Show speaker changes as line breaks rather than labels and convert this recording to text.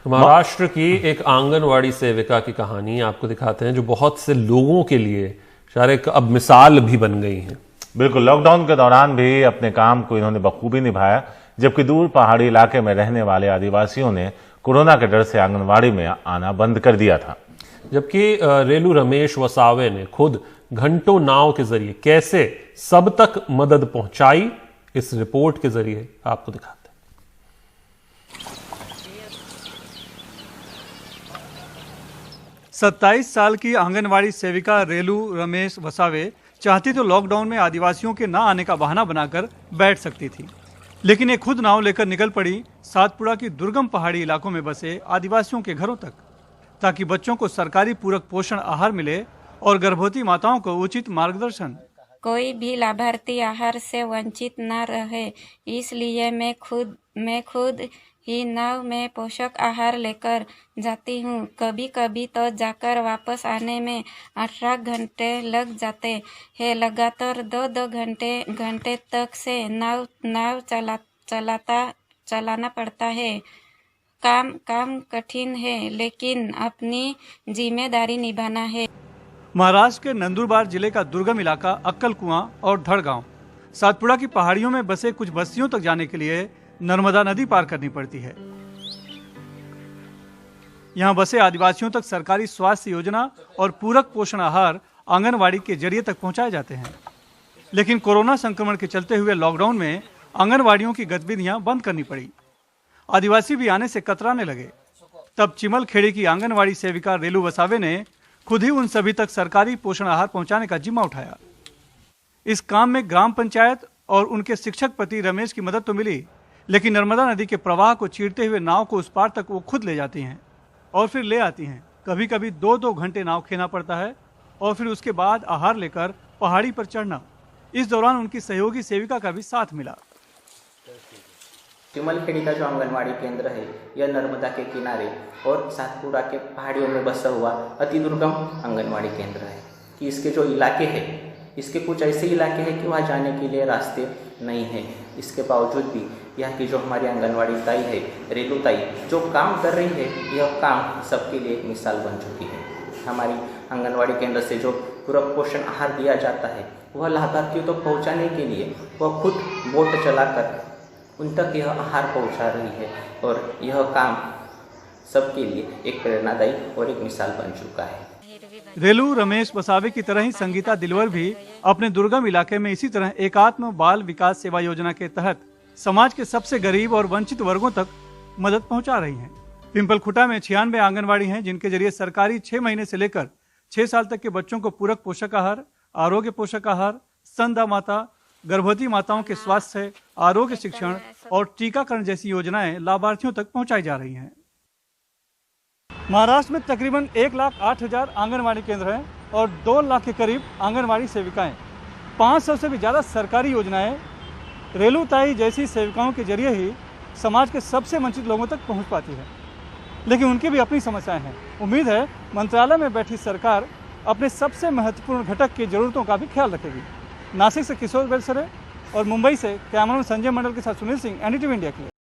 महाराष्ट्र की एक आंगनवाड़ी सेविका की कहानी आपको दिखाते हैं जो बहुत से लोगों के लिए शायद एक अब मिसाल भी बन गई है।
बिल्कुल, लॉकडाउन के दौरान भी अपने काम को इन्होंने बखूबी निभाया, जबकि दूर पहाड़ी इलाके में रहने वाले आदिवासियों ने कोरोना के डर से आंगनवाड़ी में आना बंद कर दिया था।
जबकि रेलू रमेश वसावे ने खुद घंटों नाव के जरिए कैसे सब तक मदद पहुंचाई, इस रिपोर्ट के जरिए आपको दिखाते हैं।
27 साल की आंगनवाड़ी सेविका रेलू रमेश वसावे चाहती तो लॉकडाउन में आदिवासियों के ना आने का बहाना बनाकर बैठ सकती थी, लेकिन ये खुद नाव लेकर निकल पड़ी सातपुड़ा की दुर्गम पहाड़ी इलाकों में बसे आदिवासियों के घरों तक, ताकि बच्चों को सरकारी पूरक पोषण आहार मिले और गर्भवती माताओं को उचित मार्गदर्शन।
कोई भी लाभार्थी आहार से वंचित न रहे, इसलिए मैं खुद ही नाव में पोषक आहार लेकर जाती हूँ। कभी कभी तो जाकर वापस आने में 18 घंटे लग जाते हैं। लगातार 2 घंटे तक से नाव चलाना पड़ता है। काम कठिन है, लेकिन अपनी जिम्मेदारी निभाना है।
महाराष्ट्र के नंदुरबार जिले का दुर्गम इलाका अक्कल कुआं और धड़ गांव, सातपुड़ा की पहाड़ियों में बसे कुछ बस्तियों तक जाने के लिए नर्मदा नदी पार करनी पड़ती है। यहाँ बसे आदिवासियों तक सरकारी स्वास्थ्य योजना और पूरक पोषण आहार आंगनवाड़ी के जरिए तक पहुंचाए जाते हैं, लेकिन कोरोना संक्रमण के चलते हुए लॉकडाउन में आंगनवाड़ियों की गतिविधियां बंद करनी पड़ी। आदिवासी भी आने से कतराने लगे। तब चिमल खेड़ी की आंगनवाड़ी सेविका रेलू वसावे ने खुद ही उन सभी तक सरकारी पोषण आहार पहुंचाने का जिम्मा उठाया। इस काम में ग्राम पंचायत और उनके शिक्षक पति रमेश की मदद तो मिली, लेकिन नर्मदा नदी के प्रवाह को चीरते हुए नाव को उस पार तक वो खुद ले जाती हैं और फिर ले आती हैं। कभी कभी 2 घंटे नाव खेना पड़ता है और फिर उसके बाद आहार लेकर पहाड़ी पर चढ़ना। इस दौरान उनकी सहयोगी सेविका का भी साथ मिला।
चिमलखेड़ी का जो आंगनवाड़ी केंद्र है यह नर्मदा के किनारे और सातपुड़ा के पहाड़ियों में बसा हुआ अति दुर्गम आंगनवाड़ी केंद्र है। कि इसके जो इलाके हैं, इसके कुछ ऐसे इलाके हैं कि वहाँ जाने के लिए रास्ते नहीं हैं। इसके बावजूद भी यहाँ की जो हमारी आंगनवाड़ी ताई है, रेलू ताई, जो काम कर रही है, यह काम सबके लिए एक मिसाल बन चुकी है। हमारी आंगनवाड़ी केंद्र से जो पूरक पोषण आहार दिया जाता है, वह लाभार्थियों तक पहुँचाने के लिए वह खुद बोट चलाकर उन तक यह आहार पहुँचा रही है और यह काम सबके लिए एक प्रेरणादायी और एक मिसाल बन चुका है।
रेलू रमेश वसावे की तरह ही संगीता दिलवर भी अपने दुर्गम इलाके में इसी तरह एकात्म बाल विकास सेवा योजना के तहत समाज के सबसे गरीब और वंचित वर्गों तक मदद पहुंचा रही हैं। पिंपल खुटा में 96 आंगनवाड़ी हैं, जिनके जरिए सरकारी 6 महीने से लेकर 6 साल तक के बच्चों को पूरक पोषक आहार, आरोग्य पोषक आहार, स्तनदा माता, गर्भवती माताओं के स्वास्थ्य, आरोग्य शिक्षण और टीकाकरण जैसी योजनाएं लाभार्थियों तक पहुंचाई जा रही हैं। महाराष्ट्र में तकरीबन 1,08,000 आंगनवाड़ी केंद्र हैं और 2 लाख के करीब आंगनवाड़ी सेविकाएं। 500 से भी ज़्यादा सरकारी योजनाएं रेलू ताई जैसी सेविकाओं के जरिए ही समाज के सबसे वंचित लोगों तक पहुंच पाती है, लेकिन उनकी भी अपनी समस्याएं हैं। उम्मीद है मंत्रालय में बैठी सरकार अपने सबसे महत्वपूर्ण घटक की जरूरतों का भी ख्याल रखेगी। नासिक से किशोर बेलसरे और मुंबई से कैमरामैन संजय मंडल के साथ सुनील सिंह, NDTV इंडिया के लिए।